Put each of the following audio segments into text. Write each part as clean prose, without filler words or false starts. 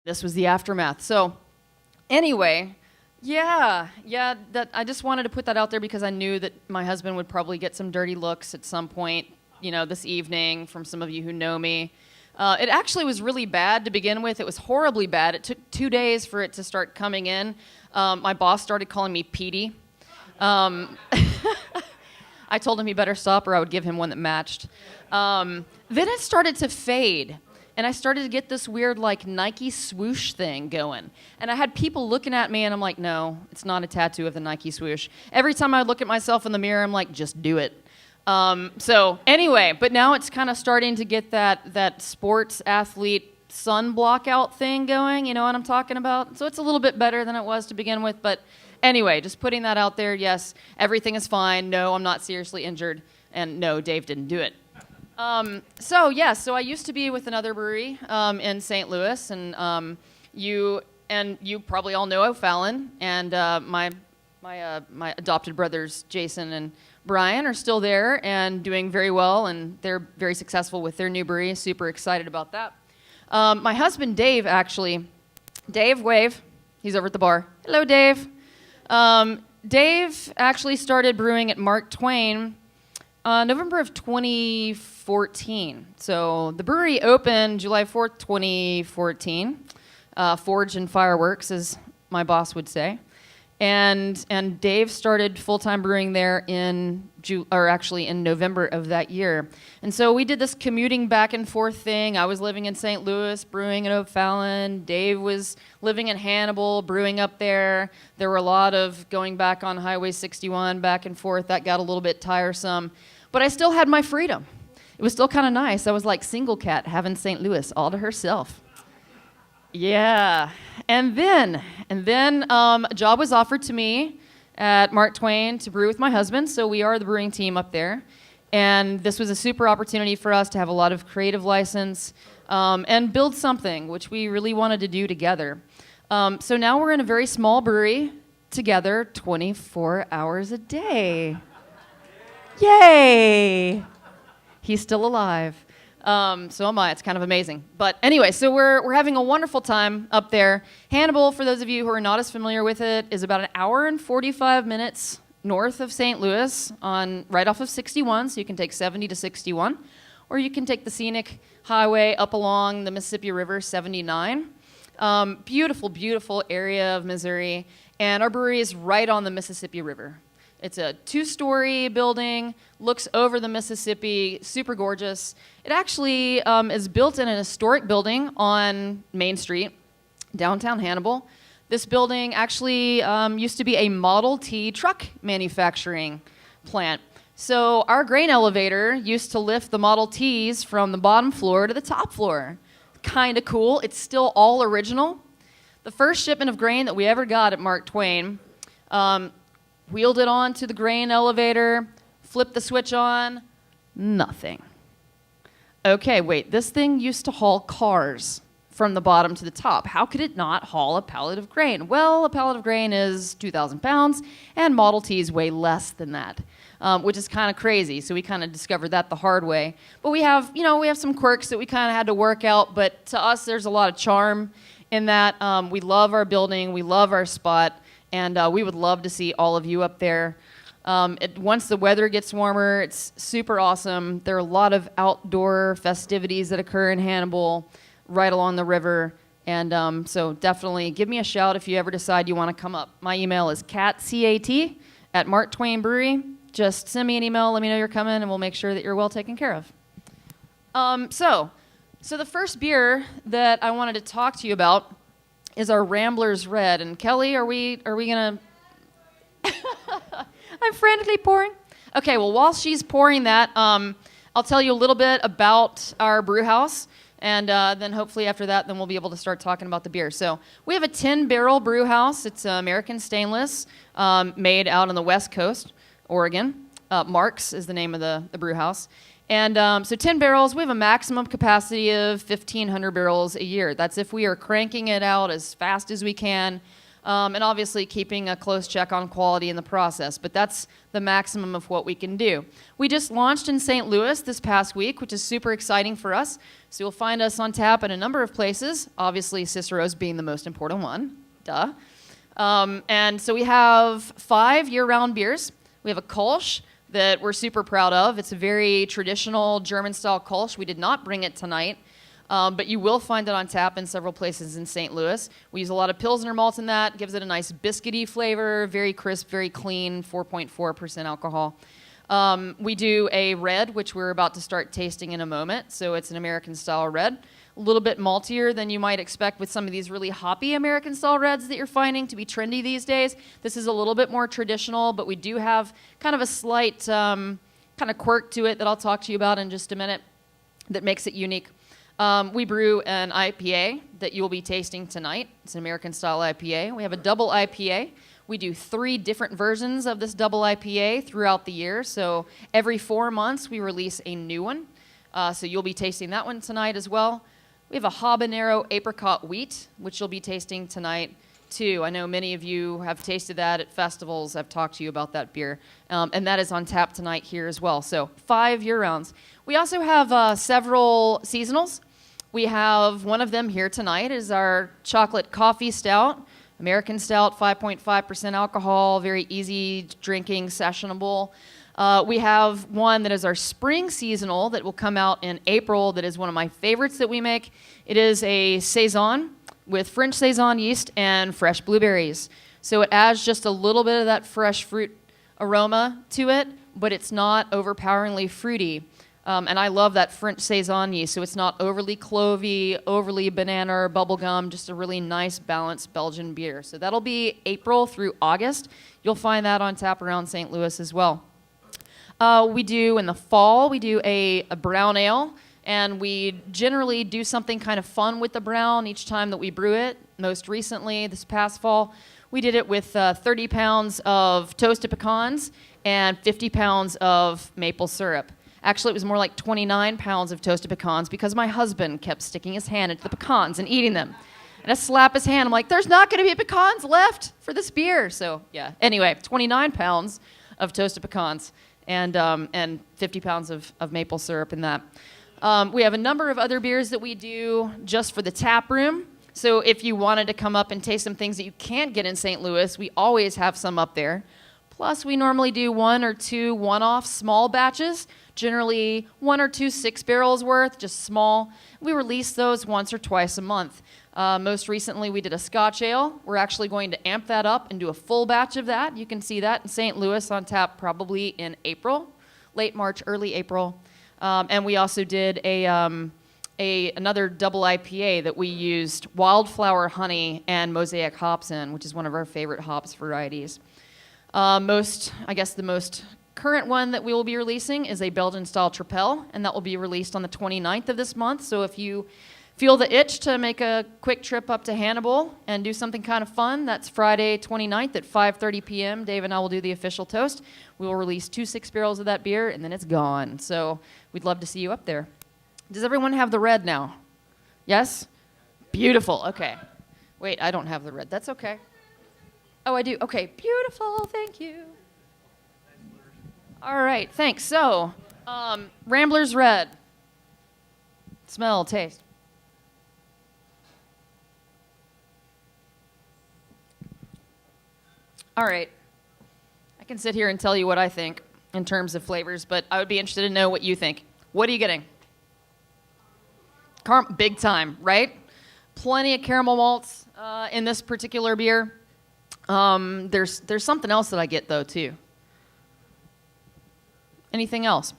this was the aftermath. So anyway, that I just wanted to put that out there because I knew that my husband would probably get some dirty looks at some point, this evening from some of you who know me. It actually was really bad to begin with. It was horribly bad. It took 2 days for it to start coming in. My boss started calling me Petey. I told him he better stop or I would give him one that matched. Then it started to fade. And I started to get this weird, Nike swoosh thing going. And I had people looking at me, and I'm like, no, it's not a tattoo of the Nike swoosh. Every time I look at myself in the mirror, I'm like, just do it. So anyway, but now it's kind of starting to get that sports athlete sun blockout thing going. You know what I'm talking about? So it's a little bit better than it was to begin with. But anyway, just putting that out there. Yes, everything is fine. No, I'm not seriously injured. And no, Dave didn't do it. So I used to be with another brewery in St. Louis, and you probably all know O'Fallon, and my adopted brothers Jason and Brian are still there and doing very well, and they're very successful with their new brewery. Super excited about that. My husband Dave, Dave, wave. He's over at the bar. Hello, Dave. Dave actually started brewing at Mark Twain November of 2014. So the brewery opened July 4th, 2014. Forge and fireworks, as my boss would say. And Dave started full-time brewing there in November of that year. And so we did this commuting back and forth thing. I was living in St. Louis, brewing at O'Fallon. Dave was living in Hannibal, brewing up there. There were a lot of going back on Highway 61, back and forth. That got a little bit tiresome. But I still had my freedom. It was still kind of nice. I was like single cat having St. Louis all to herself. Yeah. And then a job was offered to me at Mark Twain to brew with my husband. So we are the brewing team up there. And this was a super opportunity for us to have a lot of creative license and build something, which we really wanted to do together. So now we're in a very small brewery together 24 hours a day. Yay! He's still alive. So am I. It's kind of amazing. But anyway, so we're having a wonderful time up there. Hannibal, for those of you who are not as familiar with it, is about an hour and 45 minutes north of St. Louis right off of 61, so you can take 70 to 61. Or you can take the scenic highway up along the Mississippi River, 79. Beautiful, beautiful area of Missouri. And our brewery is right on the Mississippi River. It's a 2-story building, looks over the Mississippi, super gorgeous. It actually is built in an historic building on Main Street, downtown Hannibal. This building actually used to be a Model T truck manufacturing plant. So our grain elevator used to lift the Model Ts from the bottom floor to the top floor. Kind of cool. It's still all original. The first shipment of grain that we ever got at Mark Twain, wheeled it on to the grain elevator, flipped the switch on, nothing. Okay, wait, this thing used to haul cars from the bottom to the top. How could it not haul a pallet of grain? Well, a pallet of grain is 2,000 pounds, and Model Ts weigh less than that, which is kind of crazy. So we kind of discovered that the hard way. But we have some quirks that we kind of had to work out, but to us, there's a lot of charm in that. We love our building, we love our spot, and we would love to see all of you up there. Once the weather gets warmer, it's super awesome. There are a lot of outdoor festivities that occur in Hannibal right along the river. And so definitely give me a shout if you ever decide you want to come up. My email is cat@Mark Twain Brewery. Just send me an email, let me know you're coming, and we'll make sure that you're well taken care of. So the first beer that I wanted to talk to you about is our Rambler's Red. And Kelly, are we gonna? I'm frantically pouring. Okay, well, while she's pouring that, I'll tell you a little bit about our brew house, and then hopefully after that, then we'll be able to start talking about the beer. So we have a 10-barrel brew house. It's American stainless, made out on the West Coast, Oregon. Mark's is the name of the brew house. And so 10 barrels, we have a maximum capacity of 1,500 barrels a year. That's if we are cranking it out as fast as we can. And obviously keeping a close check on quality in the process. But that's the maximum of what we can do. We just launched in St. Louis this past week, which is super exciting for us. So you'll find us on tap in a number of places, obviously Cicero's being the most important one. Duh. And so we have 5 year-round beers. We have a Kolsch that we're super proud of. It's a very traditional German-style Kolsch. We did not bring it tonight, but you will find it on tap in several places in St. Louis. We use a lot of Pilsner malt in that. Gives it a nice biscuity flavor, very crisp, very clean, 4.4% alcohol. We do a red, which we're about to start tasting in a moment. So it's an American-style red. A little bit maltier than you might expect with some of these really hoppy American-style reds that you're finding to be trendy these days. This is a little bit more traditional, but we do have kind of a slight kind of quirk to it that I'll talk to you about in just a minute that makes it unique. We brew an IPA that you'll be tasting tonight. It's an American-style IPA. We have a double IPA. We do 3 different versions of this double IPA throughout the year. So every 4 months, we release a new one. So you'll be tasting that one tonight as well. We have a habanero apricot wheat, which you'll be tasting tonight, too. I know many of you have tasted that at festivals. I've talked to you about that beer. And that is on tap tonight here as well. So 5 year-rounds. We also have several seasonals. We have one of them here tonight is our chocolate coffee stout, American stout, 5.5% alcohol, very easy drinking, sessionable. We have one that is our spring seasonal that will come out in April that is one of my favorites that we make. It is a Saison with French Saison yeast and fresh blueberries. So it adds just a little bit of that fresh fruit aroma to it, but it's not overpoweringly fruity. And I love that French Saison yeast, so it's not overly clovey, overly banana or bubblegum, just a really nice, balanced Belgian beer. So that'll be April through August. You'll find that on tap around St. Louis as well. We do, in the fall, we do a brown ale, and we generally do something kind of fun with the brown each time that we brew it. Most recently, this past fall, we did it with 30 pounds of toasted pecans and 50 pounds of maple syrup. Actually, it was more like 29 pounds of toasted pecans because my husband kept sticking his hand into the pecans and eating them. And I slap his hand. I'm like, there's not going to be pecans left for this beer. So, yeah. Anyway, 29 pounds of toasted pecans and 50 pounds of maple syrup in that. We have a number of other beers that we do just for the tap room. So if you wanted to come up and taste some things that you can't get in St. Louis, we always have some up there. Plus, we normally do 1 or 2 one-off small batches, generally 1 or 2 6 barrels worth, just small. We release those once or twice a month. Most recently, we did a Scotch ale. We're actually going to amp that up and do a full batch of that. You can see that in St. Louis on tap probably in April, late March, early April. And we also did another double IPA that we used wildflower honey and mosaic hops in, which is one of our favorite hops varieties. The most current one that we will be releasing is a Belgian-style Tripel, and that will be released on the 29th of this month. So if you feel the itch to make a quick trip up to Hannibal and do something kind of fun, that's Friday 29th at 5:30 p.m. Dave and I will do the official toast. We will release 2 6 barrels of that beer, and then it's gone. So we'd love to see you up there. Does everyone have the red now? Yes? Beautiful. Okay. Wait, I don't have the red. That's okay. Oh, I do. Okay. Beautiful. Thank you. All right. Thanks. So, Rambler's red. Smell, taste. All right. I can sit here and tell you what I think in terms of flavors, but I would be interested to know what you think. What are you getting? Big time, right? Plenty of caramel malts in this particular beer. There's something else that I get, though, too. Anything else?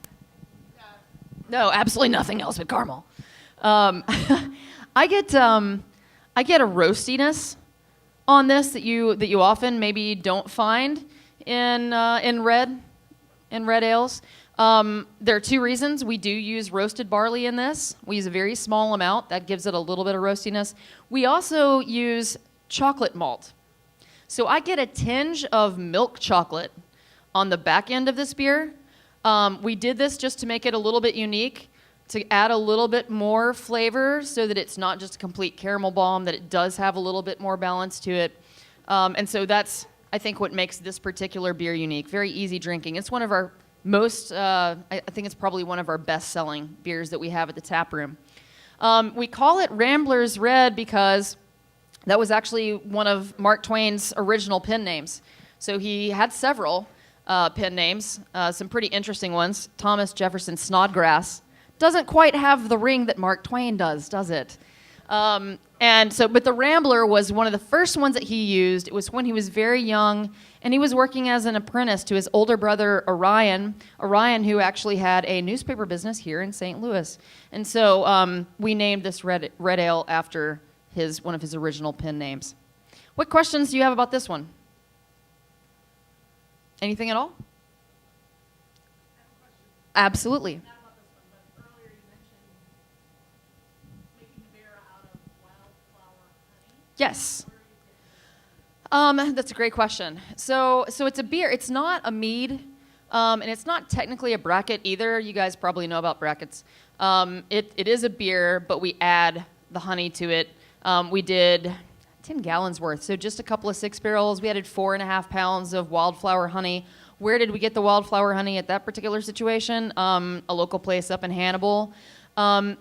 No, absolutely nothing else but caramel. I get a roastiness on this that you often maybe don't find in red ales. There are 2 reasons. We do use roasted barley in this. We use a very small amount. That gives it a little bit of roastiness. We also use chocolate malt. So I get a tinge of milk chocolate on the back end of this beer. We did this just to make it a little bit unique, to add a little bit more flavor so that it's not just a complete caramel bomb, that it does have a little bit more balance to it. And so that's, I think, what makes this particular beer unique. Very easy drinking. It's one of our most, I think it's probably one of our best-selling beers that we have at the tap room. We call it Rambler's Red because that was actually one of Mark Twain's original pen names. So he had several pen names, some pretty interesting ones. Thomas Jefferson Snodgrass doesn't quite have the ring that Mark Twain does it? But the Rambler was one of the first ones that he used. It was when he was very young, and he was working as an apprentice to his older brother, Orion, who actually had a newspaper business here in St. Louis. And so we named this red ale after one of his original pen names. What questions do you have about this one? Anything at all? Absolutely. Yes. That's a great question. So it's a beer. It's not a mead, and it's not technically a bracket either. You guys probably know about brackets. It is a beer, but we add the honey to it. We did 10 gallons worth, so just a couple of 6 barrels. We added 4.5 pounds of wildflower honey. Where did we get the wildflower honey at that particular situation? A local place up in Hannibal.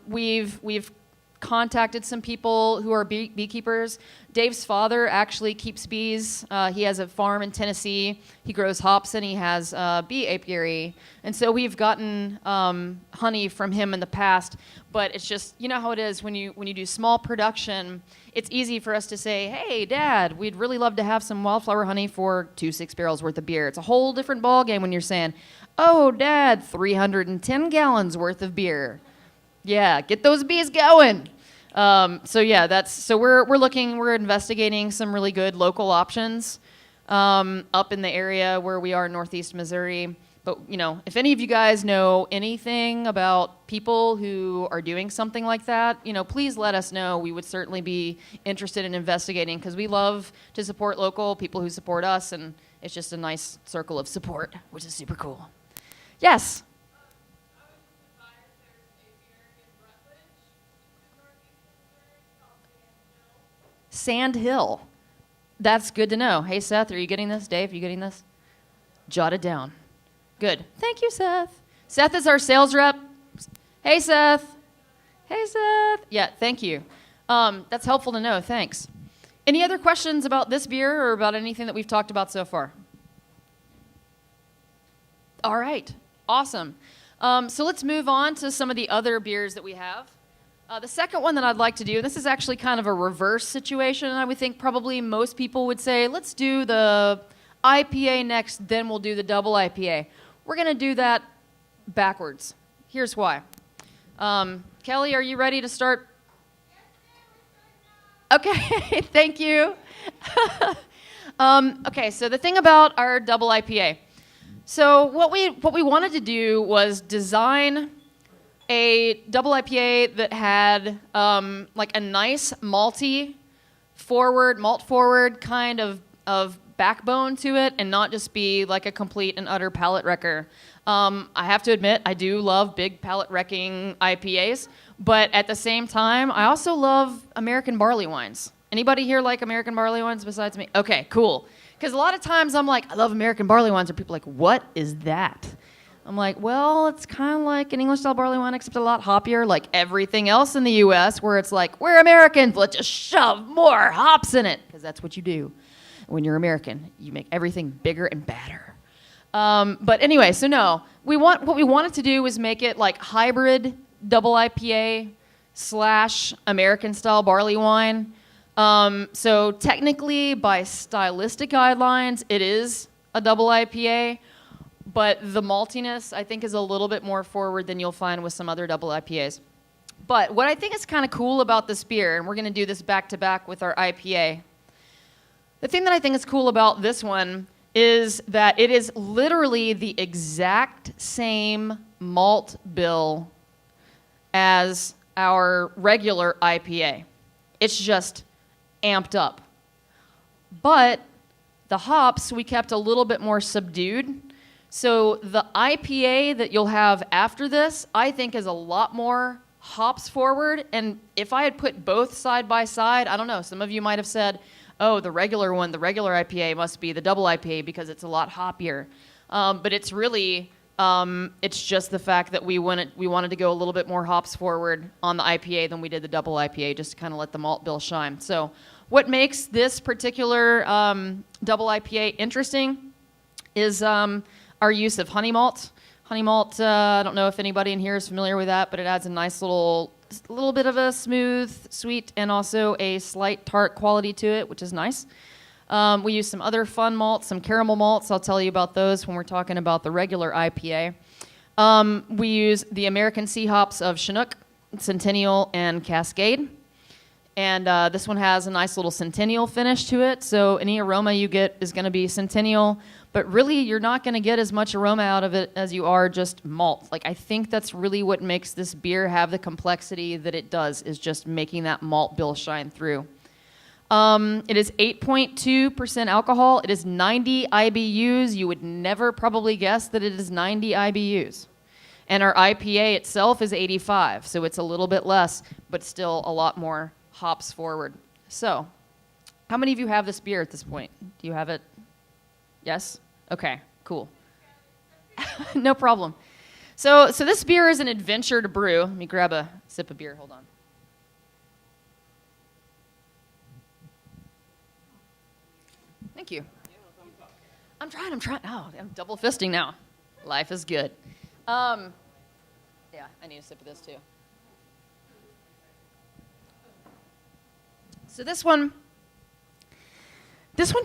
We've contacted some people who are beekeepers. Dave's father actually keeps bees. He has a farm in Tennessee. He grows hops and he has bee apiary. And so we've gotten honey from him in the past. But it's just, you know how it is when you do small production, it's easy for us to say, hey, Dad, we'd really love to have some wildflower honey for 2 6 barrels worth of beer. It's a whole different ballgame when you're saying, oh, Dad, 310 gallons worth of beer. Yeah, get those bees going. We're investigating some really good local options up in the area where we are in Northeast Missouri. But, if any of you guys know anything about people who are doing something like that, please let us know. We would certainly be interested in investigating because we love to support local people who support us, and it's just a nice circle of support, which is super cool. Yes? Sand Hill. That's good to know. Hey, Seth, are you getting this? Dave, are you getting this? Jot it down. Good. Thank you, Seth. Seth is our sales rep. Hey, Seth. Hey, Seth. Yeah, thank you. That's helpful to know. Thanks. Any other questions about this beer or about anything that we've talked about so far? All right. Awesome. So let's move on to some of the other beers that we have. The second one that I'd like to do, and this is actually kind of a reverse situation, I would think probably most people would say, let's do the IPA next, then we'll do the double IPA. We're going to do that backwards. Here's why. Kelly, are you ready to start? Okay, thank you. Okay, so the thing about our double IPA. So what we wanted to do was design a double IPA that had like a nice malt forward kind of backbone to it, and not just be like a complete and utter palate wrecker. I have to admit, I do love big palate wrecking IPAs, but at the same time, I also love American barley wines. Anybody here like American barley wines besides me? Okay, cool. Because a lot of times I'm like, I love American barley wines, and people are like, what is that? I'm like, well, it's kind of like an English style barley wine, except a lot hoppier, like everything else in the U.S., where it's like, we're Americans, let's just shove more hops in it, because that's what you do. When you're American, you make everything bigger and badder. But anyway, so no, what we wanted to do was make it like hybrid double IPA / American style barley wine. So technically, by stylistic guidelines, it is a double IPA. But the maltiness, I think, is a little bit more forward than you'll find with some other double IPAs. But what I think is kind of cool about this beer, and we're going to do this back-to-back with our IPA, the thing that I think is cool about this one is that it is literally the exact same malt bill as our regular IPA. It's just amped up. But the hops, we kept a little bit more subdued. So the IPA that you'll have after this, I think, is a lot more hops forward. And if I had put both side by side, I don't know, some of you might have said, oh, the regular IPA must be the double IPA because it's a lot hoppier. But it's really, it's just the fact that we wanted to go a little bit more hops forward on the IPA than we did the double IPA, just to kind of let the malt bill shine. So what makes this particular double IPA interesting is our use of honey malt. Honey malt, I don't know if anybody in here is familiar with that, but it adds a nice little bit of a smooth, sweet, and also a slight tart quality to it, which is nice. We use some other fun malts, some caramel malts. I'll tell you about those when we're talking about the regular IPA. We use the American sea hops of Chinook, Centennial, and Cascade. And this one has a nice little Centennial finish to it, so any aroma you get is going to be Centennial, but really you're not going to get as much aroma out of it as you are just malt. Like, I think that's really what makes this beer have the complexity that it does, is just making that malt bill shine through. It is 8.2% alcohol. It is 90 IBUs. You would never probably guess that it is 90 IBUs. And our IPA itself is 85, so it's a little bit less, but still a lot more hops forward. So, how many of you have this beer at this point? Do you have it? Yes? Okay, cool. No problem. So this beer is an adventure to brew. Let me grab a sip of beer. Hold on. Thank you. I'm trying. Oh, I'm double fisting now. Life is good. Yeah, I need a sip of this too. So this one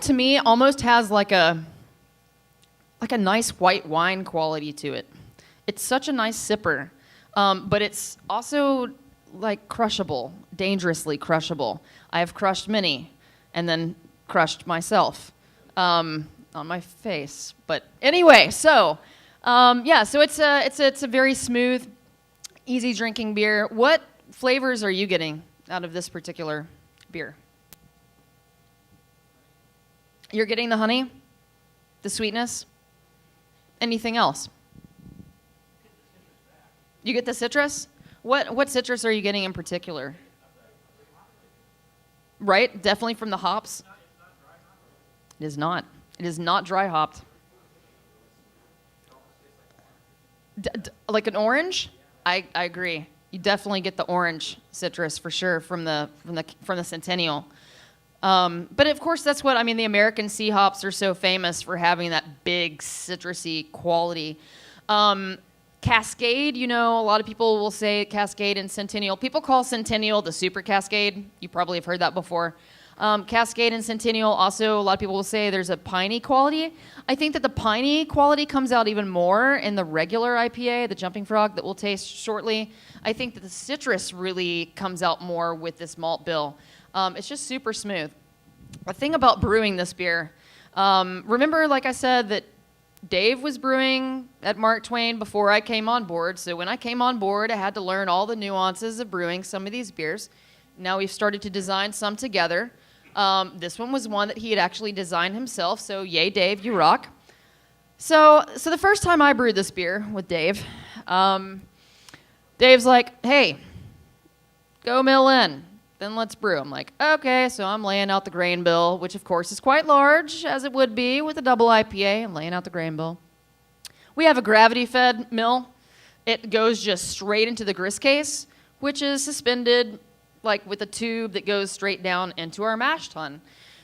to me almost has like a nice white wine quality to it. It's such a nice sipper, but it's also like crushable, dangerously crushable. I have crushed many, and then crushed myself on my face. But anyway, so it's a very smooth, easy drinking beer. What flavors are you getting out of this particular beer? You're getting the honey, the sweetness, anything else? You get the citrus? What citrus are you getting in particular? Right? Definitely from the hops. It is not. It is not dry hopped. Like an orange? I agree. You definitely get the orange citrus for sure from the Centennial. But of course, that's what, I mean, the American sea hops are so famous for having that big citrusy quality. Cascade, a lot of people will say Cascade and Centennial. People call Centennial the Super Cascade. You probably have heard that before. Cascade and Centennial, also a lot of people will say there's a piney quality. I think that the piney quality comes out even more in the regular IPA, the Jumping Frog, that we'll taste shortly. I think that the citrus really comes out more with this malt bill. It's just super smooth. The thing about brewing this beer, remember, like I said, that Dave was brewing at Mark Twain before I came on board. So when I came on board, I had to learn all the nuances of brewing some of these beers. Now we've started to design some together. This one was one that he had actually designed himself. So yay, Dave, you rock. So the first time I brewed this beer with Dave, Dave's like, hey, go mill in. Then let's brew. I'm like, okay, so I'm laying out the grain bill, which of course is quite large, as it would be with a double IPA. I'm laying out the grain bill. We have a gravity-fed mill. It goes just straight into the grist case, which is suspended like with a tube that goes straight down into our mash tun.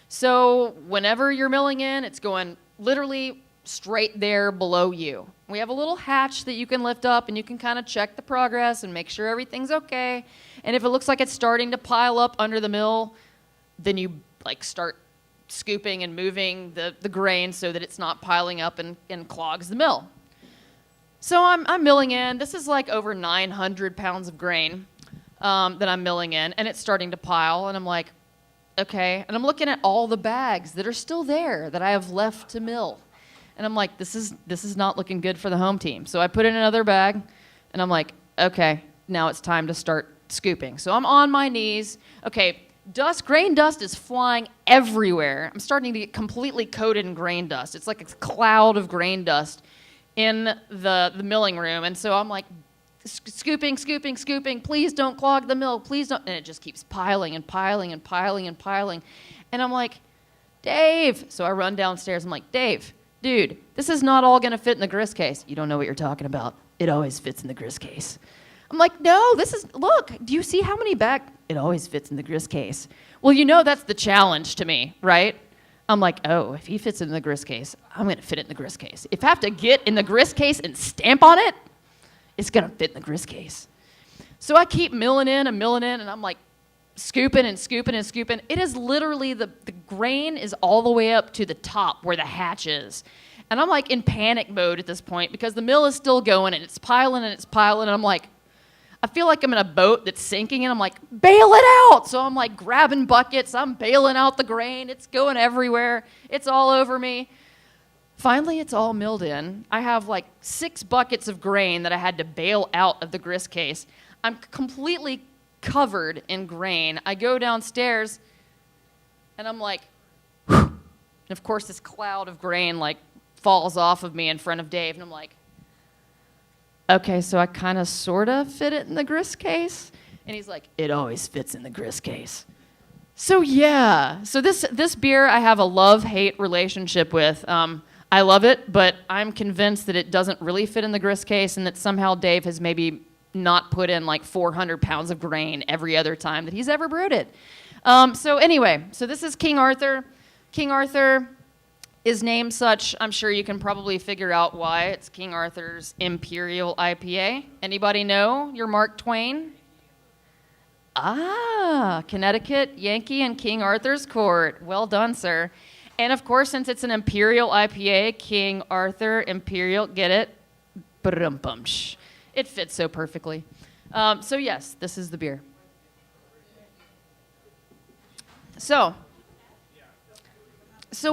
So whenever you're milling in, it's going literally straight there below you. We have a little hatch that you can lift up, and you can kind of check the progress and make sure everything's okay. And if it looks like it's starting to pile up under the mill, then you start scooping and moving the grain so that it's not piling up and clogs the mill. So I'm milling in. This is like over 900 pounds of grain that I'm milling in, and it's starting to pile. And I'm like, okay. And I'm looking at all the bags that are still there that I have left to mill. And I'm like, this is not looking good for the home team. So I put in another bag, and I'm like, okay, now it's time to start scooping. So I'm on my knees. Okay, grain dust is flying everywhere. I'm starting to get completely coated in grain dust. It's like a cloud of grain dust in the milling room. And so I'm like scooping, scooping, scooping. Please don't clog the mill. Please don't. And it just keeps piling and piling and piling and piling. And I'm like, Dave. So I run downstairs. I'm like, Dave, dude, this is not all going to fit in the grist case. You don't know what you're talking about. It always fits in the grist case. I'm like, no, look, do you see how many it always fits in the grist case. Well, that's the challenge to me, right? I'm like, oh, if he fits in the grist case, I'm going to fit it in the grist case. If I have to get in the grist case and stamp on it, it's going to fit in the grist case. So I keep milling in, and I'm like scooping and scooping and scooping. It is literally, the grain is all the way up to the top where the hatch is. And I'm like in panic mode at this point because the mill is still going, and it's piling, and I'm like, I feel like I'm in a boat that's sinking, and I'm like, bail it out. So I'm like grabbing buckets. I'm bailing out the grain. It's going everywhere. It's all over me. Finally, it's all milled in. I have like 6 buckets of grain that I had to bail out of the grist case. I'm completely covered in grain. I go downstairs, and I'm like, whew. And of course, this cloud of grain like falls off of me in front of Dave, and I'm like, okay, so I kind of sort of fit it in the grist case. And he's like, it always fits in the grist case. So yeah, so this beer I have a love-hate relationship with. I love it, but I'm convinced that it doesn't really fit in the grist case, and that somehow Dave has maybe not put in like 400 pounds of grain every other time that he's ever brewed it. So anyway, so this is King Arthur. King Arthur is named such. I'm sure you can probably figure out why. It's King Arthur's Imperial IPA. Anybody know your Mark Twain? Ah, Connecticut, Yankee, and King Arthur's Court. Well done, sir. And of course, since it's an Imperial IPA, King Arthur Imperial, get it? Ba-dum-bum-sh. It fits so perfectly. So yes, this is the beer. So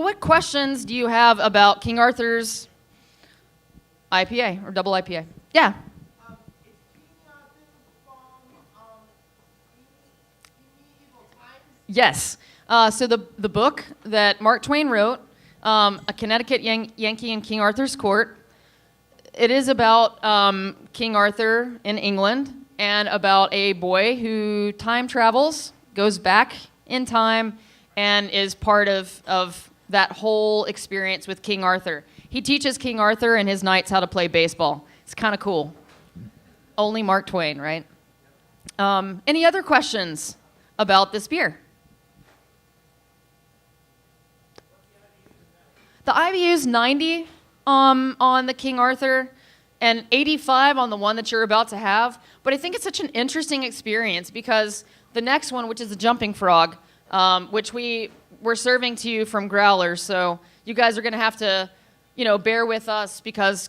what questions do you have about King Arthur's IPA or double IPA? Yeah. Yes. So the book that Mark Twain wrote, A Connecticut Yankee in King Arthur's Court, it is about King Arthur in England and about a boy who time travels, goes back in time, and is part of that whole experience with King Arthur. He teaches King Arthur and his knights how to play baseball. It's kind of cool. Only Mark Twain, right? Any other questions about this beer? The IBU is 90 on the King Arthur and 85 on the one that you're about to have. But I think it's such an interesting experience because the next one, which is the Jumping Frog, which we're serving to you from growlers, so you guys are going to have to, bear with us because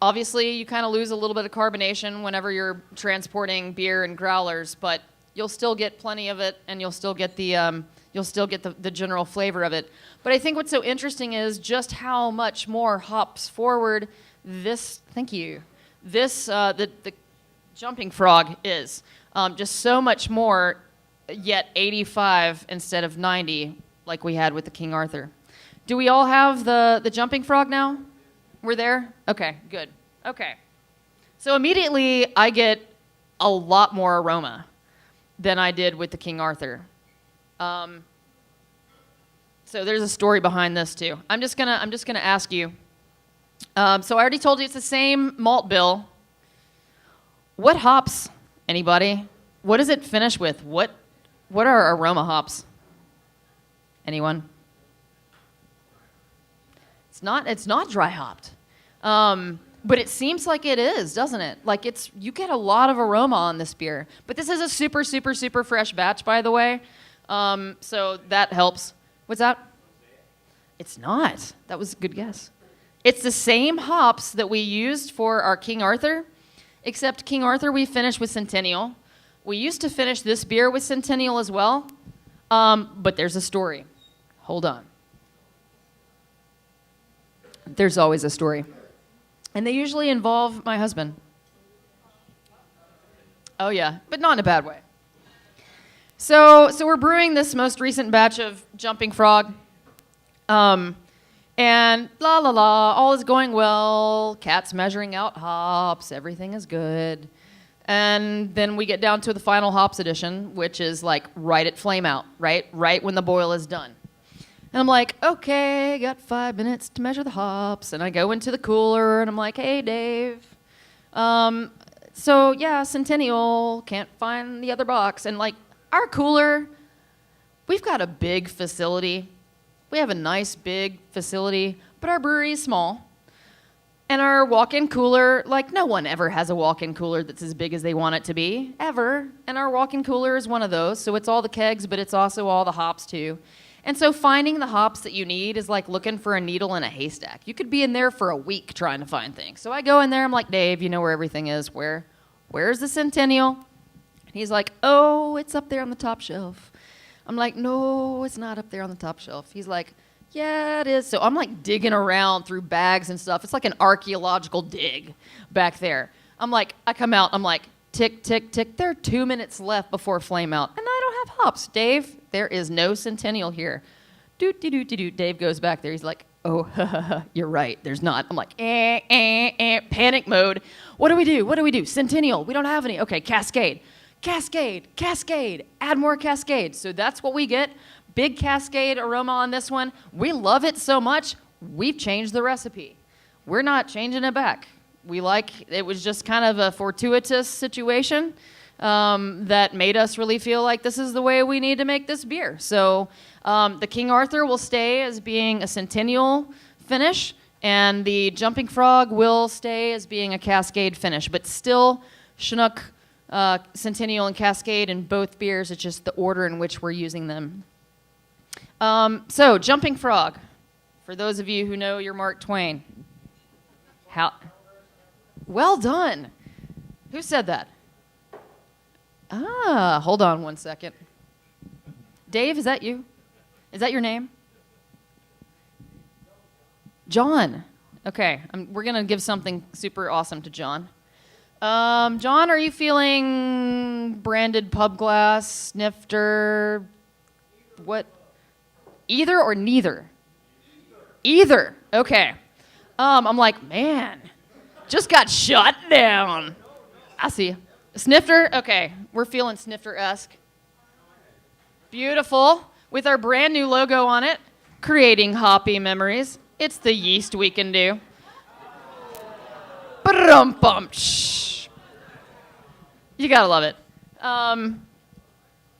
obviously you kind of lose a little bit of carbonation whenever you're transporting beer in growlers, but you'll still get plenty of it, and you'll still get the general flavor of it. But I think what's so interesting is just how much more hops forward the Jumping Frog is. Just so much more, yet 85 instead of 90 like we had with the King Arthur. Do we all have the Jumping Frog now? We're there? Okay, good. Okay. So immediately I get a lot more aroma than I did with the King Arthur. So there's a story behind this too. I'm just gonna ask you. So I already told you it's the same malt bill. What hops? Anybody? What does it finish with? What are aroma hops? Anyone? It's not dry hopped. But it seems like it is, doesn't it? Like you get a lot of aroma on this beer. But this is a super, super, super fresh batch, by the way. So that helps. What's that? It's not. That was a good guess. It's the same hops that we used for our King Arthur, except King Arthur we finished with Centennial. We used to finish this beer with Centennial as well, but there's a story. Hold on. There's always a story. And they usually involve my husband. Oh yeah, but not in a bad way. So we're brewing this most recent batch of Jumping Frog. And la la la, all is going well. Cat's measuring out hops. Everything is good. And then we get down to the final hops edition, which is like right at flame out, right when the boil is done. And I'm like, okay, got 5 minutes to measure the hops. And I go into the cooler, and I'm like, hey, Dave. So, yeah, Centennial, can't find the other box. And, like, our cooler, we've got a big facility. We have a nice big facility, but our brewery is small. And our walk-in cooler, like, no one ever has a walk-in cooler that's as big as they want it to be, ever. And our walk-in cooler is one of those. So it's all the kegs, but it's also all the hops, too. And so finding the hops that you need is like looking for a needle in a haystack. You could be in there for a week trying to find things. So I go in there, I'm like, Dave, you know where everything is. Where's the Centennial? And he's like, oh, it's up there on the top shelf. I'm like, no, it's not up there on the top shelf. He's like, yeah, it is. So I'm like digging around through bags and stuff. It's like an archaeological dig back there. I come out, I'm like, tick, tick, tick. There are 2 minutes left before flame out. And I don't have hops, Dave. There is no Centennial here. Doot. Dave goes back there. He's like, oh, you're right. There's not. I'm like, panic mode. What do we do? Centennial. We don't have any. Okay, Cascade. Add more Cascade. So that's what we get. Big Cascade aroma on this one. We love it so much, we've changed the recipe. We're not changing it back. It was just kind of a fortuitous situation that made us really feel like this is the way we need to make this beer. So the King Arthur will stay as being a Centennial finish, and the Jumping Frog will stay as being a Cascade finish, but still Chinook, Centennial, and Cascade in both beers. It's just the order in which we're using them. So Jumping Frog, for those of you who know your Mark Twain. Well done. Who said that? Hold on one second. Dave, is that you? Is that your name? John. Okay, we're going to give something super awesome to John. John, are you feeling branded pub glass, snifter, what? Either or neither? Either. Okay. I'm like, man, just got shut down. I see you. Snifter? Okay, we're feeling snifter-esque. Beautiful. With our brand new logo on it, creating hoppy memories. It's the yeast we can do. Ba-dum-bum. You gotta love it.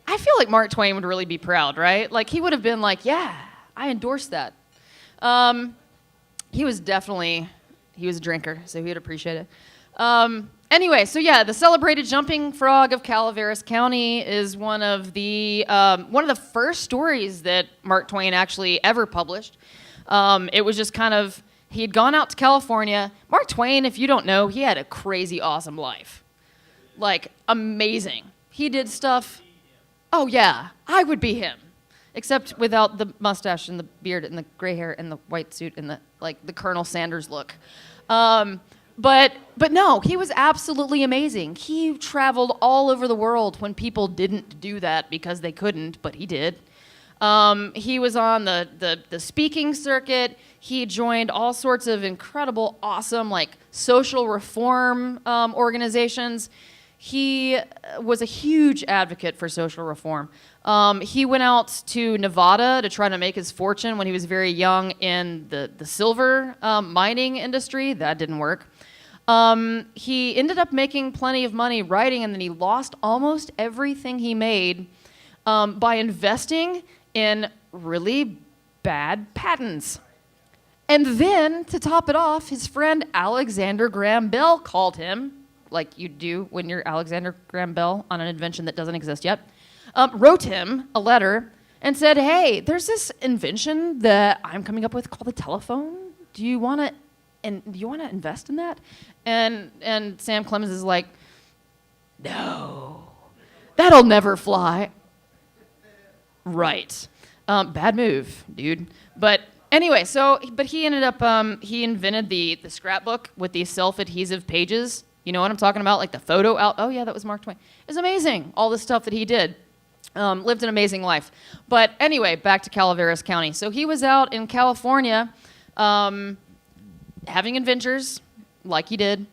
I feel like Mark Twain would really be proud, right? Like, he would have been like, yeah, I endorse that. He was a drinker, so he would appreciate it. Anyway, so yeah, the celebrated Jumping Frog of Calaveras County is one of the first stories that Mark Twain actually ever published. It was just kind of, he had gone out to California. Mark Twain, if you don't know, he had a crazy awesome life. Like, amazing. He did stuff, oh yeah, I would be him. Except without the mustache and the beard and the gray hair and the white suit and the Colonel Sanders look. But no, he was absolutely amazing. He traveled all over the world when people didn't do that because they couldn't, but he did. He was on the speaking circuit. He joined all sorts of incredible, awesome, social reform organizations. He was a huge advocate for social reform. He went out to Nevada to try to make his fortune when he was very young in the silver mining industry. That didn't work. He ended up making plenty of money writing, and then he lost almost everything he made by investing in really bad patents. And then, to top it off, his friend Alexander Graham Bell called him, like you do when you're Alexander Graham Bell on an invention that doesn't exist yet, wrote him a letter and said, hey, there's this invention that I'm coming up with called the telephone. Do you want to invest in that? And Sam Clemens is like, no, that'll never fly. Right. Bad move, dude. But anyway, but he ended up, he invented the scrapbook with the self-adhesive pages. You know what I'm talking about? Like the photo out. Oh, yeah, that was Mark Twain. It was amazing, all the stuff that he did. Lived an amazing life. But anyway, back to Calaveras County. So he was out in California having adventures, like he did.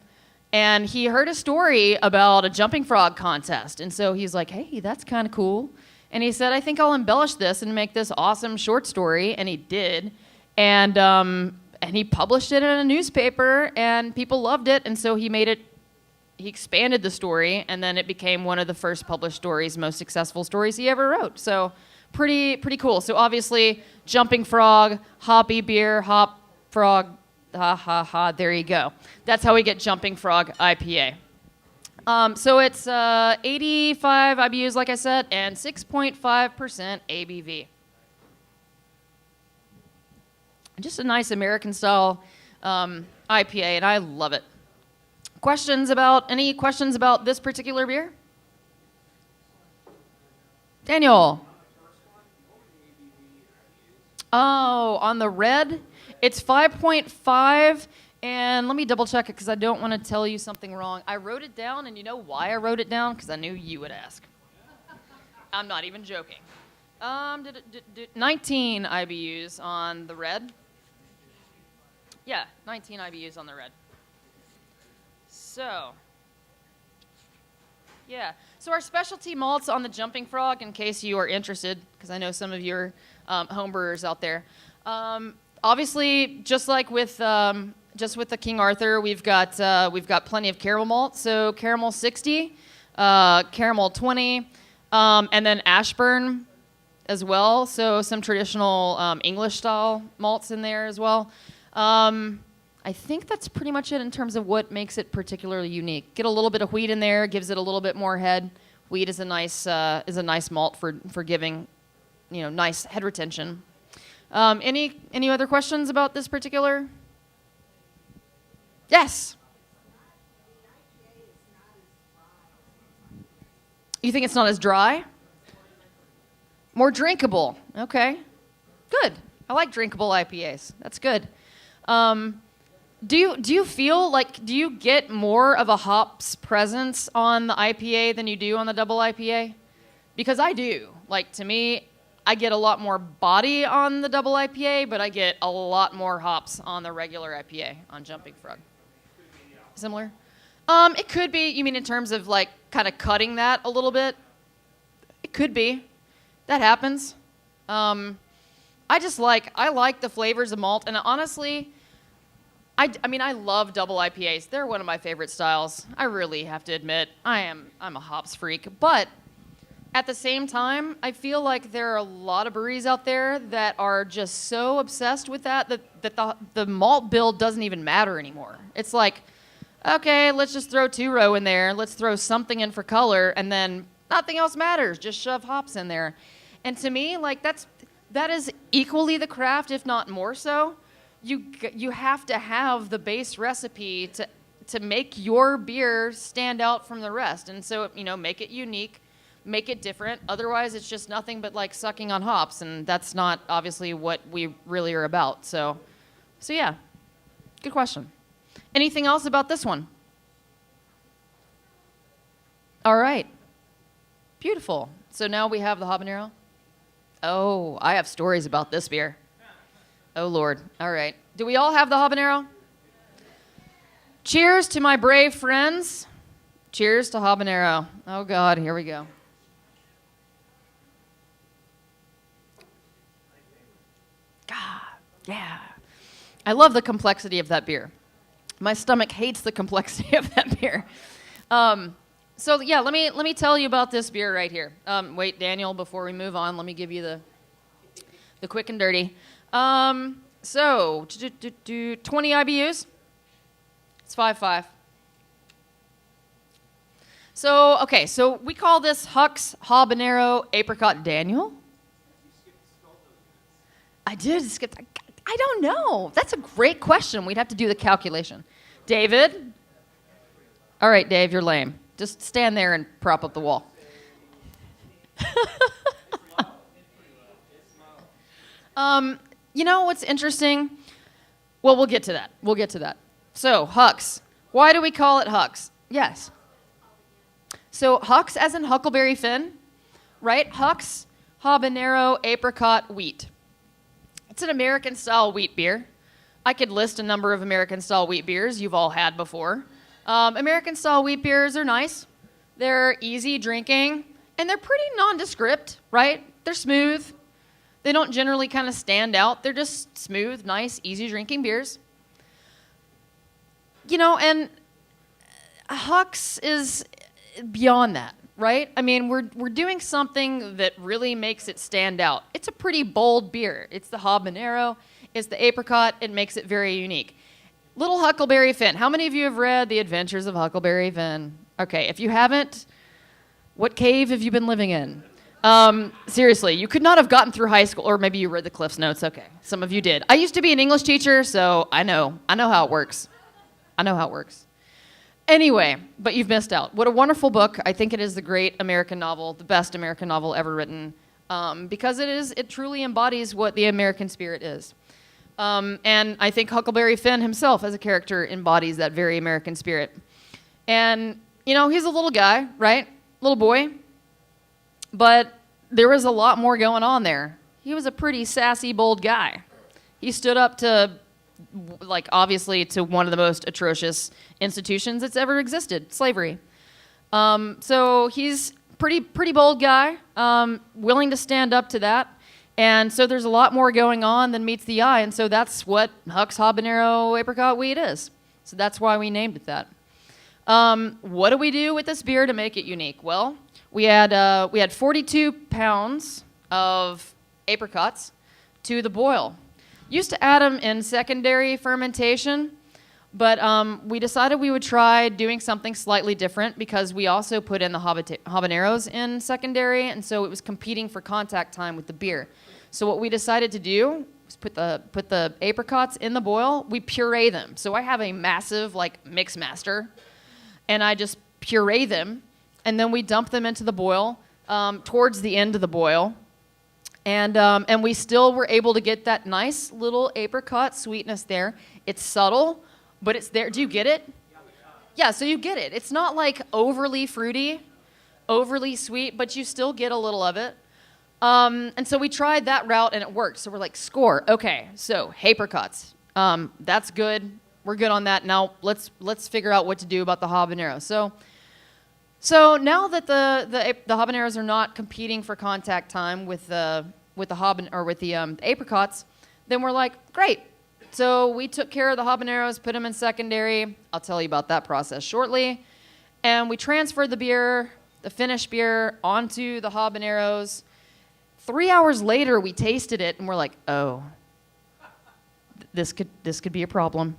And he heard a story about a jumping frog contest. And so he's like, hey, that's kind of cool. And he said, I think I'll embellish this and make this awesome short story. And he did. And he published it in a newspaper, and people loved it. And so he expanded the story, and then it became one of the first published stories, most successful stories he ever wrote. So pretty cool. So obviously, jumping frog, hoppy beer, hop frog, there you go. That's how we get Jumping Frog IPA. So it's 85 IBUs, like I said, and 6.5% ABV. Just a nice American-style IPA, and I love it. Any questions about this particular beer? Daniel. Oh, on the red, it's 5.5, and let me double check it because I don't want to tell you something wrong. I wrote it down, and you know why I wrote it down? Because I knew you would ask. I'm not even joking. 19 IBUs on the red. Yeah, 19 IBUs on the red. So, yeah. So our specialty malts on the Jumping Frog, in case you are interested, because I know some of you are homebrewers out there. Obviously, just with the King Arthur, we've got plenty of caramel malt. So caramel 60, caramel 20, and then Ashburn as well. So some traditional English style malts in there as well. I think that's pretty much it in terms of what makes it particularly unique. Get a little bit of wheat in there, gives it a little bit more head. Wheat is a nice malt for giving, nice head retention. Any other questions about this particular? Yes. You think it's not as dry? More drinkable. Okay. Good. I like drinkable IPAs. That's good. Do you feel like, do you get more of a hops presence on the IPA than you do on the double IPA? Because I do. Like, to me, I get a lot more body on the double IPA, but I get a lot more hops on the regular IPA on Jumping Frog. Similar? It could be. You mean in terms of like kind of cutting that a little bit? It could be. That happens. I like the flavors of malt, and honestly, I mean, I love double IPAs. They're one of my favorite styles. I really have to admit, I'm a hops freak. But at the same time, I feel like there are a lot of breweries out there that are just so obsessed with that the malt bill doesn't even matter anymore. It's like, okay, let's just throw 2-row in there. Let's throw something in for color, and then nothing else matters. Just shove hops in there. And to me, like that is equally the craft, if not more so. You have to have the base recipe to make your beer stand out from the rest. And so, make it unique, make it different. Otherwise, it's just nothing but like sucking on hops, and that's not obviously what we really are about. So yeah, good question. Anything else about this one? All right. Beautiful. So now we have the habanero. Oh, I have stories about this beer. Oh, Lord. All right. Do we all have the habanero? Cheers to my brave friends. Cheers to habanero. Oh, God. Here we go. God. Yeah. I love the complexity of that beer. My stomach hates the complexity of that beer. So, yeah, let me tell you about this beer right here. Wait, Daniel, before we move on, let me give you the quick and dirty. So, 20 IBUs. It's 5.5. So, okay, so we call this Huck's Habanero Apricot. Daniel? I did skip. I don't know. That's a great question. We'd have to do the calculation. David? All right, Dave, you're lame. Just stand there and prop up the wall. You know what's interesting? Well, we'll get to that. So, Huck's. Why do we call it Huck's? Yes. So, Huck's as in Huckleberry Finn, right? Huck's Habanero Apricot Wheat. It's an American-style wheat beer. I could list a number of American-style wheat beers you've all had before. American style wheat beers are nice. They're easy drinking, and they're pretty nondescript, right? They're smooth. They don't generally kind of stand out. They're just smooth, nice, easy drinking beers. And Huck's is beyond that, right? I mean, we're doing something that really makes it stand out. It's a pretty bold beer. It's the habanero. It's the apricot. It makes it very unique. Little Huckleberry Finn. How many of you have read The Adventures of Huckleberry Finn? Okay, if you haven't, what cave have you been living in? Seriously, you could not have gotten through high school, or maybe you read the Cliff's Notes. Okay, some of you did. I used to be an English teacher, so I know how it works. Anyway, but you've missed out. What a wonderful book. I think it is the great American novel, the best American novel ever written, because it truly embodies what the American spirit is. And I think Huckleberry Finn himself as a character embodies that very American spirit. And, he's a little guy, right? Little boy. But there was a lot more going on there. He was a pretty sassy, bold guy. He stood up to, obviously to one of the most atrocious institutions that's ever existed, slavery. So he's pretty bold guy, willing to stand up to that. And so there's a lot more going on than meets the eye. And so that's what Huck's Habanero Apricot Wheat is. So that's why we named it that. What do we do with this beer to make it unique? Well, we had 42 pounds of apricots to the boil. Used to add them in secondary fermentation, but we decided we would try doing something slightly different because we also put in the habaneros in secondary, and so it was competing for contact time with the beer. So what we decided to do was put the apricots in the boil. We puree them. So I have a massive mix master, and I just puree them, and then we dump them into the boil towards the end of the boil. And we still were able to get that nice little apricot sweetness there. It's subtle, but it's there. Do you get it? Yeah, so you get it. It's not overly fruity, overly sweet, but you still get a little of it. And so we tried that route, and it worked. So we're score. Okay, so apricots. That's good. We're good on that. Now let's figure out what to do about the habanero. So now that the habaneros are not competing for contact time with the apricots, then we're great. So we took care of the habaneros, put them in secondary. I'll tell you about that process shortly. And we transferred the finished beer, onto the habaneros. 3 hours later, we tasted it, and we're oh, this could be a problem.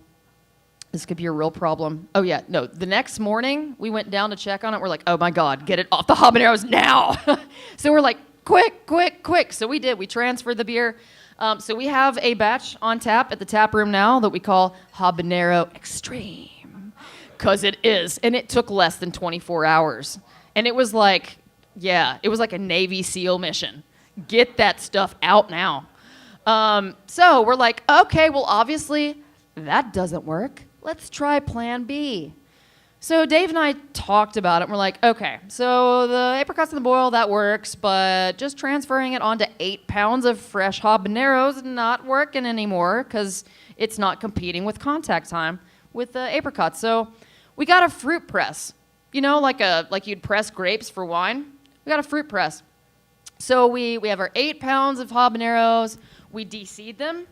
This could be a real problem. Oh, yeah, no. The next morning, we went down to check on it. We're oh, my God, get it off the habaneros now. So we're quick. So we did. We transferred the beer. So we have a batch on tap at the tap room now that we call Habanero Extreme. Because it is. And it took less than 24 hours. And it was it was like a Navy SEAL mission. Get that stuff out now. So we're okay, well, obviously, that doesn't work. Let's try plan B. So Dave and I talked about it, and we're okay, so the apricots in the boil, that works, but just transferring it onto 8 pounds of fresh habaneros not working anymore because it's not competing with contact time with the apricots. So we got a fruit press, like you'd press grapes for wine. We got a fruit press. So we have our 8 pounds of habaneros. We de-seed them.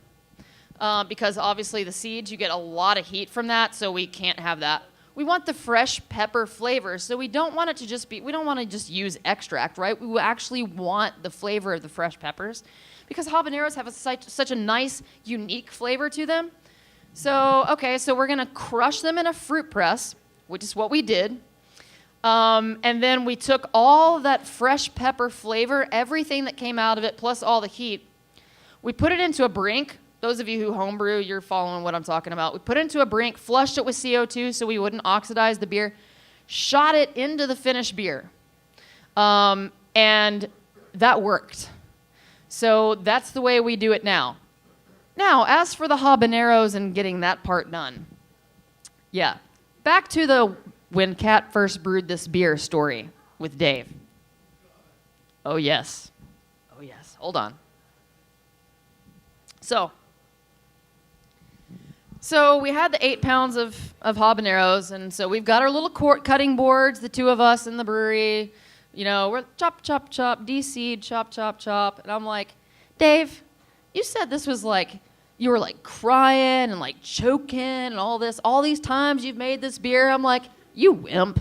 Because obviously the seeds, you get a lot of heat from that, so we can't have that. We want the fresh pepper flavor, so we don't want to just use extract, right? We actually want the flavor of the fresh peppers because habaneros have such a nice, unique flavor to them. So, okay, so we're going to crush them in a fruit press, which is what we did. And then we took all that fresh pepper flavor, everything that came out of it, plus all the heat. We put it into a brink. Those of you who homebrew, you're following what I'm talking about. We put it into a brink, flushed it with CO2 so we wouldn't oxidize the beer, shot it into the finished beer. And that worked. So that's the way we do it now. Now, as for the habaneros and getting that part done. Yeah, back to the when Kat first brewed this beer story with Dave. Oh, yes. Hold on. So, So we had the 8 pounds of habaneros, and so we've got our little cutting boards, the two of us in the brewery. You know, we're chop, chop, chop, de-seed, chop, chop, chop. And I'm like, Dave, you said this was like, you were like crying and like choking and all this. All these times you've made this beer. I'm like, you wimp.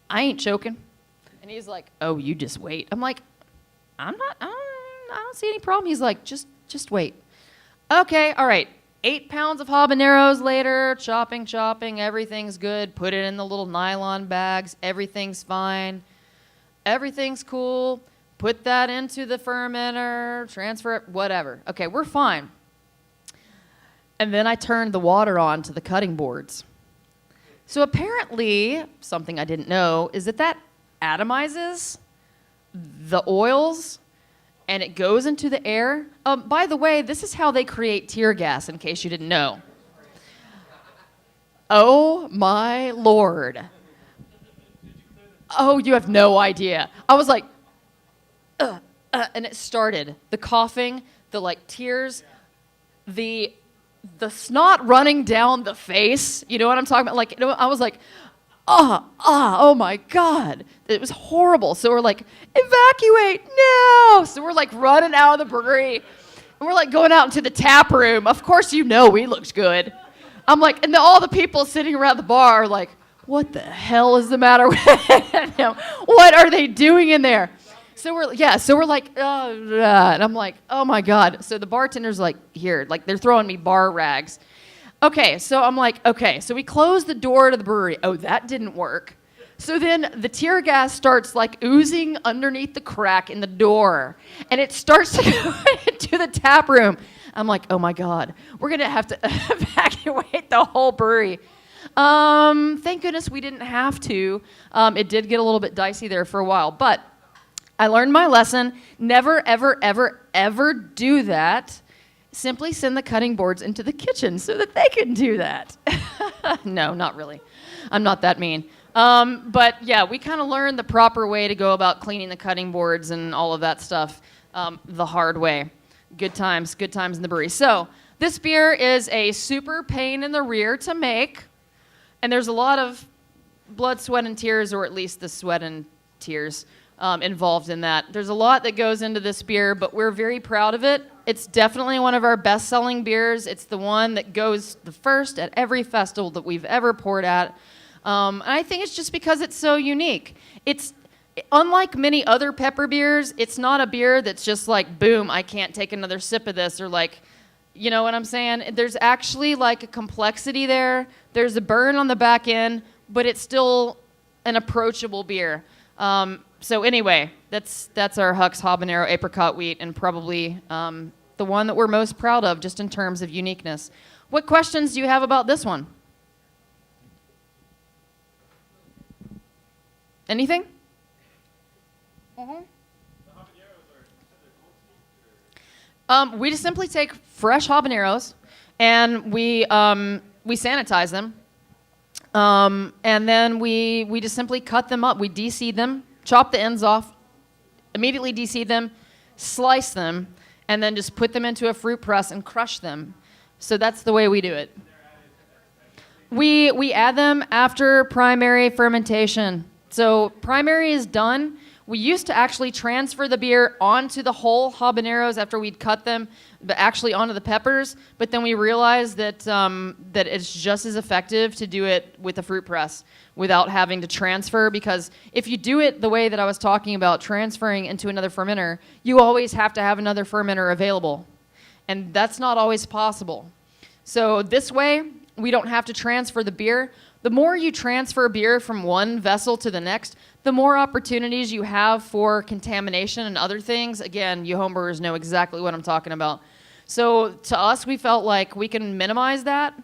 I ain't choking. And he's like, oh, you just wait. I'm like, I don't see any problem. He's like, just wait. Okay, all right. 8 pounds of habaneros later, chopping, everything's good. Put it in the little nylon bags. Everything's fine. Everything's cool. Put that into the fermenter, transfer it, whatever. Okay, we're fine. And then I turned the water on to the cutting boards. So apparently, something I didn't know, is that atomizes the oils and it goes into the air. By the way, this is how they create tear gas, in case you didn't know. Oh, my Lord. Oh, you have no idea. I was like, and it started. The coughing, the, like, tears, the snot running down the face. You know what I'm talking about? Like, I was like, oh my God. It was horrible. So we're like, evacuate now. So we're like running out of the brewery. And we're like going out into the tap room. Of course, you know we looked good. I'm like, and all the people sitting around the bar are like, what the hell is the matter with them? What are they doing in there? So we're like, and I'm like, oh my God. So the bartender's like, here, like they're throwing me bar rags. Okay, so I'm like, okay, so we close the door to the brewery. Oh, that didn't work. So then the tear gas starts like oozing underneath the crack in the door, and it starts to go into the tap room. I'm like, oh my God, we're gonna have to evacuate the whole brewery. Thank goodness we didn't have to. It did get a little bit dicey there for a while, but I learned my lesson. Never, ever, ever, ever do that. Simply send the cutting boards into the kitchen so that they can do that. No, not really. I'm not that mean. But yeah, we kind of learned the proper way to go about cleaning the cutting boards and all of that stuff the hard way. Good times in the brewery. So this beer is a super pain in the rear to make, and there's a lot of blood, sweat, and tears, or at least the sweat and tears involved in that. There's a lot that goes into this beer, but we're very proud of it. It's definitely one of our best-selling beers. It's the one that goes the first at every festival that we've ever poured at. And I think it's just because it's so unique. It's unlike many other pepper beers, it's not a beer that's just like, boom, I can't take another sip of this, or like, you know what I'm saying? There's actually like a complexity there. There's a burn on the back end, but it's still an approachable beer. So anyway, that's our Huck's Habanero Apricot Wheat, and probably the one that we're most proud of just in terms of uniqueness. What questions do you have about this one? Anything? We just simply take fresh habaneros and we sanitize them. And then we just simply cut them up. We de-seed them, chop the ends off, immediately de-seed them, slice them, and then just put them into a fruit press and crush them. So that's the way we do it. We add them after primary fermentation. So primary is done. We used to actually transfer the beer onto the whole habaneros after we'd cut them, but actually onto the peppers. But then we realized that that it's just as effective to do it with a fruit press without having to transfer, because if you do it the way that I was talking about, transferring into another fermenter, you always have to have another fermenter available. And that's not always possible. So this way, we don't have to transfer the beer. The more you transfer beer from one vessel to the next, the more opportunities you have for contamination and other things. Again, you homebrewers know exactly what I'm talking about. So to us, we felt like we can minimize that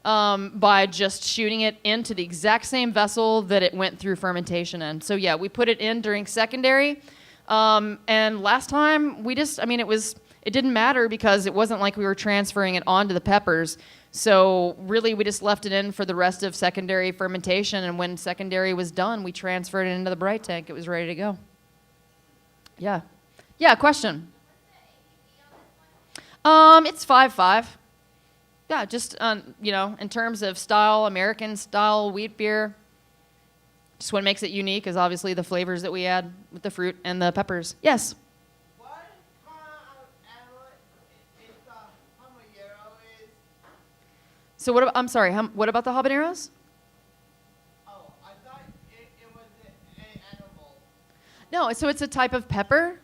by just shooting it into the exact same vessel that it went through fermentation in. So yeah, we put it in during secondary. And last time, it didn't matter because it wasn't like we were transferring it onto the peppers. So really, we just left it in for the rest of secondary fermentation, and when secondary was done, we transferred it into the bright tank. It was ready to go. Yeah. Yeah, question? It's 5.5. Yeah, just, in terms of style, American style wheat beer, just what makes it unique is obviously the flavors that we add with the fruit and the peppers. Yes? What kind of animal is the habanero is? So I'm sorry, what about the habaneros? Oh, I thought it was an animal. No, so it's a type of pepper.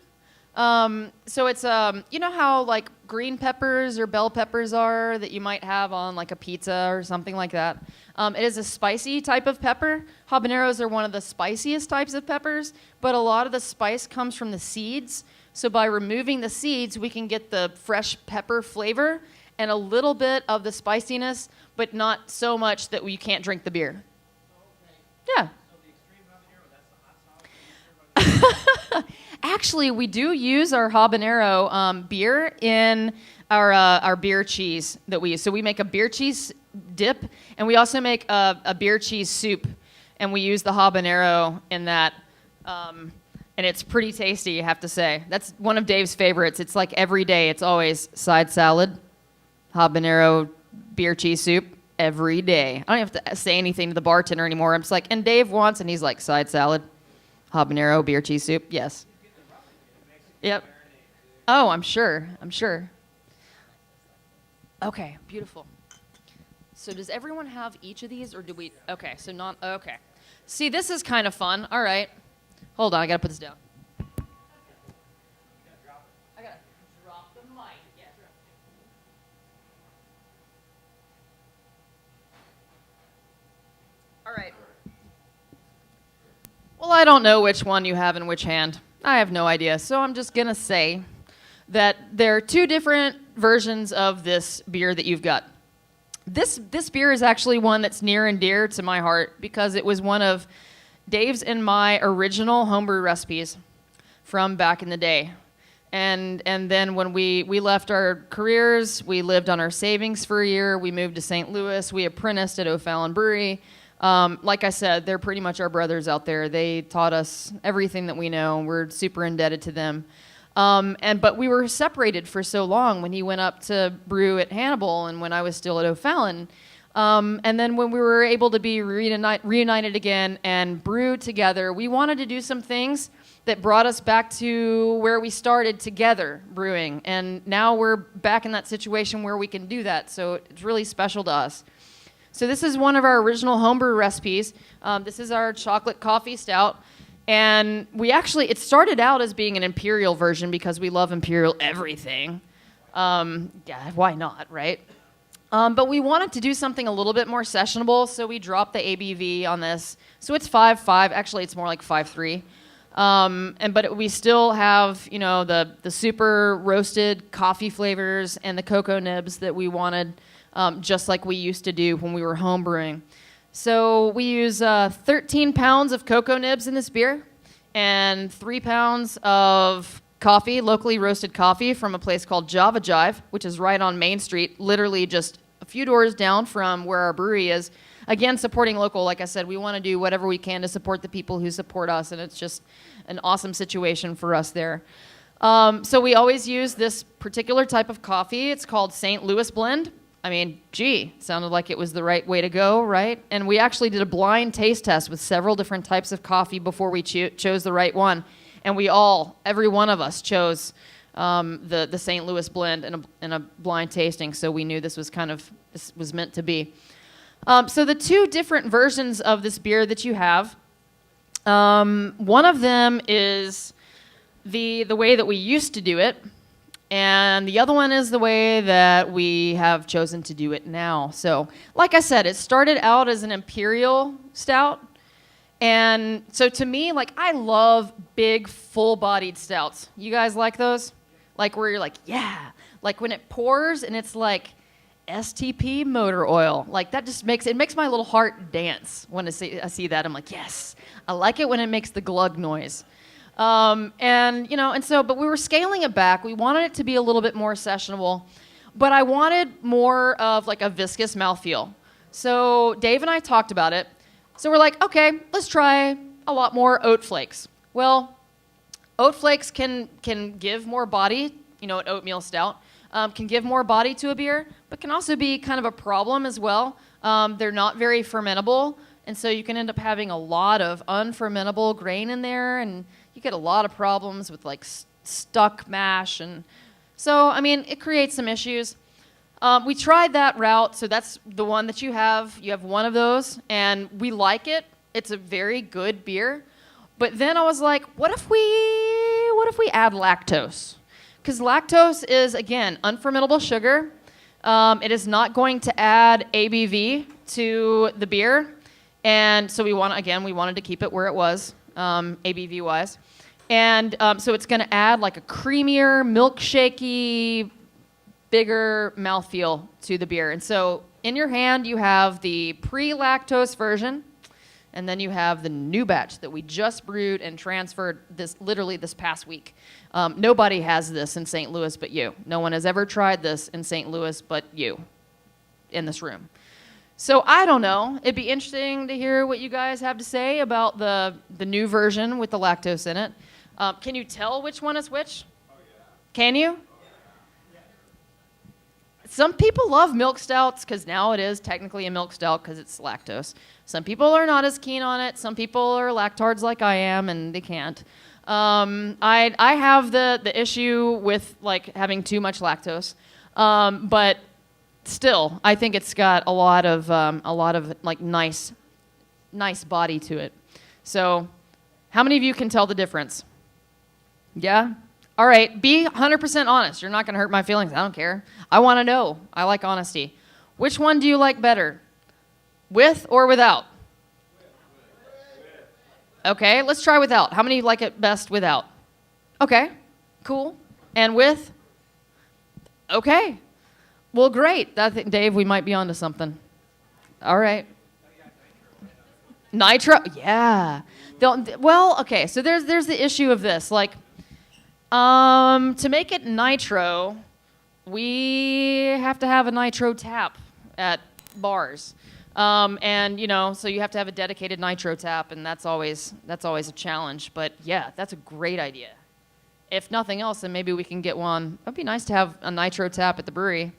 So it's, you know how like green peppers or bell peppers are that you might have on like a pizza or something like that? It is a spicy type of pepper. Habaneros are one of the spiciest types of peppers, but a lot of the spice comes from the seeds. So by removing the seeds, we can get the fresh pepper flavor and a little bit of the spiciness, but not so much that you can't drink the beer. Yeah. Actually, we do use our habanero beer in our beer cheese that we use. So we make a beer cheese dip, and we also make a beer cheese soup, and we use the habanero in that. And it's pretty tasty, I have to say. That's one of Dave's favorites. It's like every day. It's always side salad, habanero beer cheese soup, every day. I don't have to say anything to the bartender anymore. I'm just like, and Dave wants, and he's like, side salad, habanero beer cheese soup. Yes. Yep. Oh, I'm sure. Okay, beautiful. So does everyone have each of these, or do we? Okay, so not, okay. See, this is kind of fun. All right. Hold on, I got to put this down. I got to drop the mic. Yeah, drop it. All right. Well, I don't know which one you have in which hand. I have no idea. So I'm just going to say that there are two different versions of this beer that you've got. This beer is actually one that's near and dear to my heart because it was one of Dave's and my original homebrew recipes from back in the day. And then when we left our careers, we lived on our savings for a year. We moved to St. Louis. We apprenticed at O'Fallon Brewery. Like I said, they're pretty much our brothers out there. They taught us everything that we know. We're super indebted to them. But we were separated for so long when he went up to brew at Hannibal and when I was still at O'Fallon. And then when we were able to be reunited again and brew together, we wanted to do some things that brought us back to where we started together brewing. And now we're back in that situation where we can do that. So it's really special to us. So this is one of our original homebrew recipes. This is our chocolate coffee stout. And it started out as being an imperial version because we love imperial everything. Yeah, why not, right? But we wanted to do something a little bit more sessionable, so we dropped the ABV on this. So it's 5.5. Actually, it's more like 5.3. But we still have, the super roasted coffee flavors and the cocoa nibs that we wanted, just like we used to do when we were home brewing. So we use 13 pounds of cocoa nibs in this beer and 3 pounds of coffee, locally roasted coffee from a place called Java Jive, which is right on Main Street, literally just a few doors down from where our brewery is. Again, supporting local. Like I said, we want to do whatever we can to support the people who support us, and it's just an awesome situation for us there. So we always use this particular type of coffee. It's called St. Louis Blend. I mean, sounded like it was the right way to go, right? And we actually did a blind taste test with several different types of coffee before we chose the right one. And every one of us chose the St. Louis Blend in a blind tasting, so we knew this was meant to be. So the two different versions of this beer that you have, one of them is the way that we used to do it, and the other one is the way that we have chosen to do it now. So, like I said, it started out as an imperial stout. And so to me, I love big, full-bodied stouts. You guys like those? Like where you're like, yeah. Like when it pours and it's like STP motor oil. Like that just makes my little heart dance when I see that. I'm like, yes. I like it when it makes the glug noise. But we were scaling it back. We wanted it to be a little bit more sessionable, but I wanted more of like a viscous mouthfeel. So Dave and I talked about it. So we're like, okay, let's try a lot more oat flakes. Well, oat flakes can give more body, an oatmeal stout. can give more body to a beer, but can also be kind of a problem as well. They're not very fermentable, and so you can end up having a lot of unfermentable grain in there, and you get a lot of problems with like stuck mash. And so, I mean, it creates some issues. We tried that route, so that's the one that you have. You have one of those, and we like it. It's a very good beer. But then I was like, what if we add lactose? Because lactose is, again, unfermentable sugar. It is not going to add ABV to the beer. And so we wanted to keep it where it was, ABV-wise. And so it's going to add like a creamier, milkshakey, bigger mouthfeel to the beer. And so in your hand, you have the pre-lactose version, and then you have the new batch that we just brewed and transferred literally this past week. Nobody has this in St. Louis but you. No one has ever tried this in St. Louis but you in this room. So I don't know. It'd be interesting to hear what you guys have to say about the new version with the lactose in it. Can you tell which one is which? Oh, yeah. Can you? Some people love milk stouts because now it is technically a milk stout because it's lactose. Some people are not as keen on it. Some people are lactards like I am and they can't. I have the issue with like having too much lactose, but still I think it's got a lot of like nice body to it. So, how many of you can tell the difference? Yeah. All right, be 100% honest. You're not going to hurt my feelings. I don't care. I want to know. I like honesty. Which one do you like better? With or without? Okay, let's try without. How many like it best without? Okay, cool. And with? Okay. Well, great. I think, Dave, we might be onto something. All right. Nitro? Yeah. Well, okay, so there's the issue of this. Like, to make it nitro, we have to have a nitro tap at bars. And, you know, so you have to have a dedicated nitro tap, and that's always a challenge. But, yeah, that's a great idea. If nothing else, then maybe we can get one. It'd be nice to have a nitro tap at the brewery.